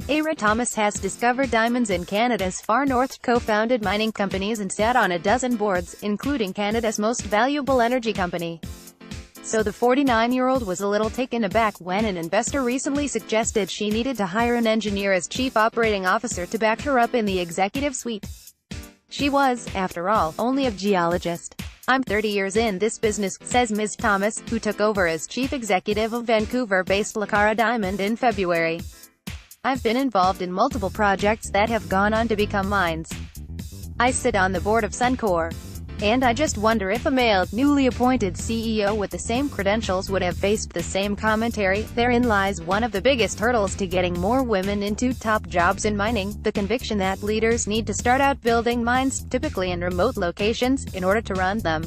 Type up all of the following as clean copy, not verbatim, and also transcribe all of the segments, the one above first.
Eira Thomas has discovered diamonds in Canada's far north, co-founded mining companies and sat on a dozen boards, including Canada's most valuable energy company. So the 49-year-old was a little taken aback when an investor recently suggested she needed to hire an engineer as chief operating officer to back her up in the executive suite. She was, after all, only a geologist. "I'm 30 years in this business," says Ms. Thomas, who took over as chief executive of Vancouver-based Lucara Diamond in February. "I've been involved in multiple projects that have gone on to become mines. I sit on the board of Suncor. And I just wonder if a male, newly appointed CEO with the same credentials would have faced the same commentary. Therein lies one of the biggest hurdles to getting more women into top jobs in mining, the conviction that leaders need to start out building mines, typically in remote locations, in order to run them.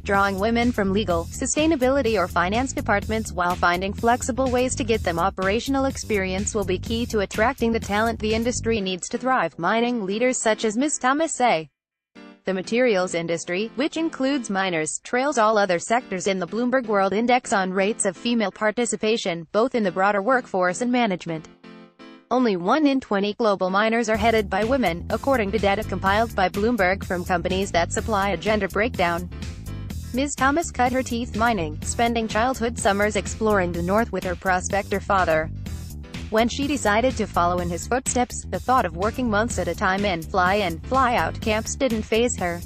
Drawing women from legal, sustainability or finance departments while finding flexible ways to get them operational experience will be key to attracting the talent the industry needs to thrive," mining leaders such as Ms. Thomas say. The materials industry, which includes miners, trails all other sectors in the Bloomberg World Index on rates of female participation, both in the broader workforce and management. Only 1 in 20 global miners are headed by women, according to data compiled by Bloomberg from companies that supply a gender breakdown. Ms. Thomas cut her teeth mining, spending childhood summers exploring the north with her prospector father. When she decided to follow in his footsteps, the thought of working months at a time in fly-out camps didn't faze her.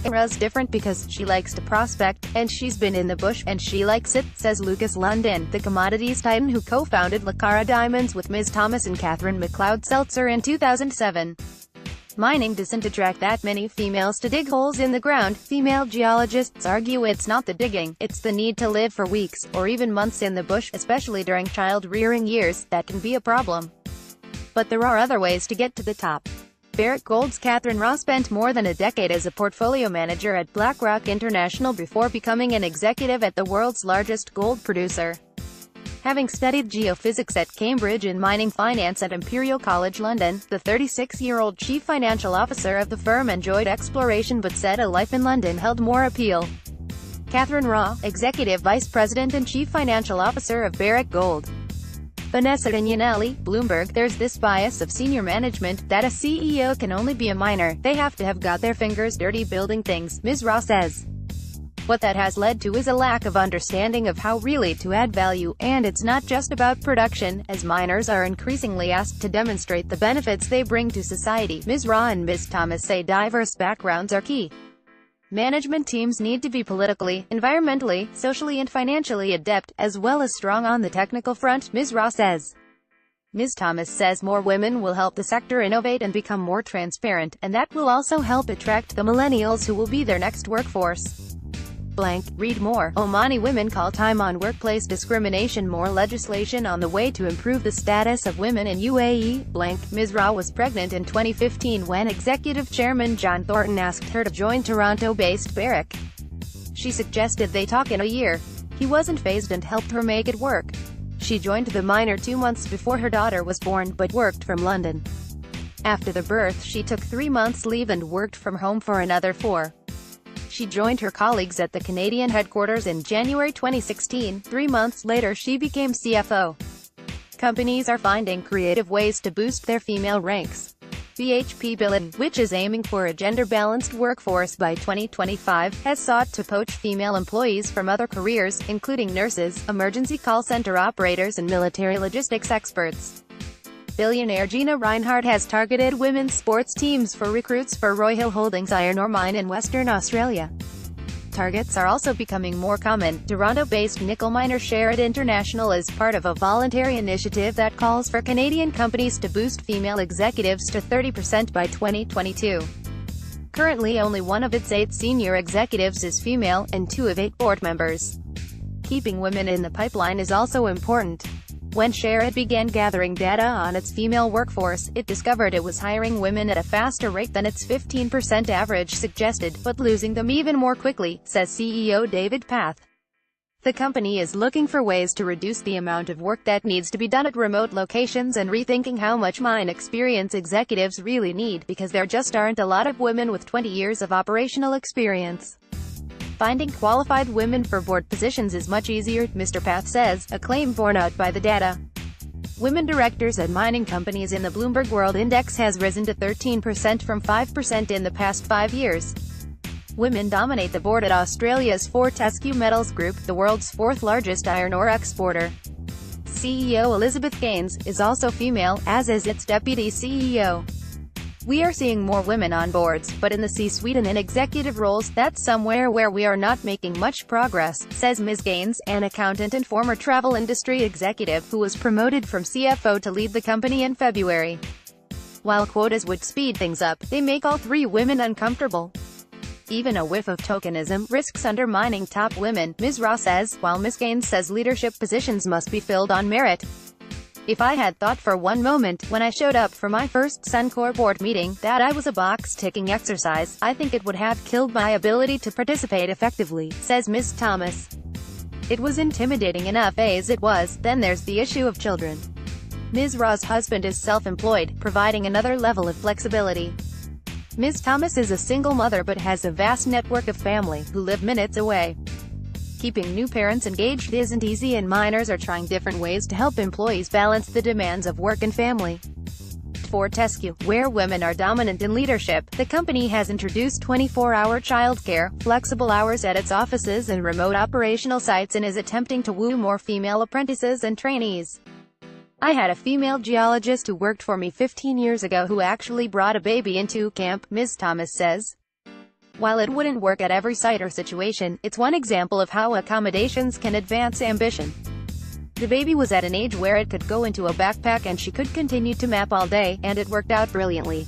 Eira's different because she likes to prospect, and she's been in the bush, and she likes it, says Lucas London, the commodities titan who co-founded Lucara Diamonds with Ms. Thomas and Catherine McLeod-Seltzer in 2007. Mining doesn't attract that many females to dig holes in the ground. Female geologists argue it's not the digging, it's the need to live for weeks, or even months in the bush, especially during child-rearing years, that can be a problem. But there are other ways to get to the top. Barrick Gold's Catherine Raw spent more than a decade as a portfolio manager at BlackRock International before becoming an executive at the world's largest gold producer. Having studied geophysics at Cambridge and mining finance at Imperial College London, the 36-year-old chief financial officer of the firm enjoyed exploration but said a life in London held more appeal. Catherine Raw, executive vice president and chief financial officer of Barrick Gold. Vanessa Danielli, Bloomberg. "There's this bias of senior management, that a CEO can only be a miner, they have to have got their fingers dirty building things," Ms. Raw says. "What that has led to is a lack of understanding of how really to add value, and it's not just about production, as miners are increasingly asked to demonstrate the benefits they bring to society." Ms. Raw and Ms. Thomas say diverse backgrounds are key. Management teams need to be politically, environmentally, socially and financially adept, as well as strong on the technical front, Ms. Raw says. Ms. Thomas says more women will help the sector innovate and become more transparent, and that will also help attract the millennials who will be their next workforce. Read more. Omani women call time on workplace discrimination. More legislation on the way to improve the status of women in UAE. Ms. Raw was pregnant in 2015 when executive chairman John Thornton asked her to join Toronto-based Barrick. She suggested they talk in a year. He wasn't fazed and helped her make it work. She joined the miner 2 months before her daughter was born, but worked from London. After the birth, she took 3 months leave and worked from home for another 4. She joined her colleagues at the Canadian headquarters in January 2016. 3 months later she became CFO. Companies are finding creative ways to boost their female ranks. BHP Billiton, which is aiming for a gender-balanced workforce by 2025, has sought to poach female employees from other careers, including nurses, emergency call center operators and military logistics experts. Billionaire Gina Rinehart has targeted women's sports teams for recruits for Royal Holdings iron ore mine in Western Australia. Targets are also becoming more common. Toronto-based nickel miner Sherritt International is part of a voluntary initiative that calls for Canadian companies to boost female executives to 30% by 2022. Currently only 1 of its 8 senior executives is female, and 2 of 8 board members. Keeping women in the pipeline is also important. When Sherritt began gathering data on its female workforce, it discovered it was hiring women at a faster rate than its 15% average suggested, but losing them even more quickly, says CEO David Path. The company is looking for ways to reduce the amount of work that needs to be done at remote locations and rethinking how much mine experience executives really need, because there just aren't a lot of women with 20 years of operational experience. Finding qualified women for board positions is much easier, Mr. Path says, a claim borne out by the data. Women directors at mining companies in the Bloomberg World Index has risen to 13% from 5% in the past 5 years. Women dominate the board at Australia's Fortescue Metals Group, the world's fourth-largest iron ore exporter. CEO Elizabeth Gaines is also female, as is its deputy CEO. We are seeing more women on boards, but in the C-suite and in executive roles, that's somewhere where we are not making much progress, says Ms. Gaines, an accountant and former travel industry executive who was promoted from CFO to lead the company in February. While quotas would speed things up, they make all three women uncomfortable. Even a whiff of tokenism risks undermining top women, Ms. Raw says, while Ms. Gaines says leadership positions must be filled on merit. If I had thought for one moment, when I showed up for my first Suncor board meeting, that I was a box-ticking exercise, I think it would have killed my ability to participate effectively, says Ms. Thomas. It was intimidating enough as it was, then there's the issue of children. Ms. Raw's husband is self-employed, providing another level of flexibility. Ms. Thomas is a single mother but has a vast network of family, who live minutes away. Keeping new parents engaged isn't easy and miners are trying different ways to help employees balance the demands of work and family. Fortescue, where women are dominant in leadership, the company has introduced 24-hour childcare, flexible hours at its offices and remote operational sites and is attempting to woo more female apprentices and trainees. I had a female geologist who worked for me 15 years ago who actually brought a baby into camp, Ms. Thomas says. While it wouldn't work at every site or situation, it's one example of how accommodations can advance ambition. The baby was at an age where it could go into a backpack and she could continue to map all day, and it worked out brilliantly.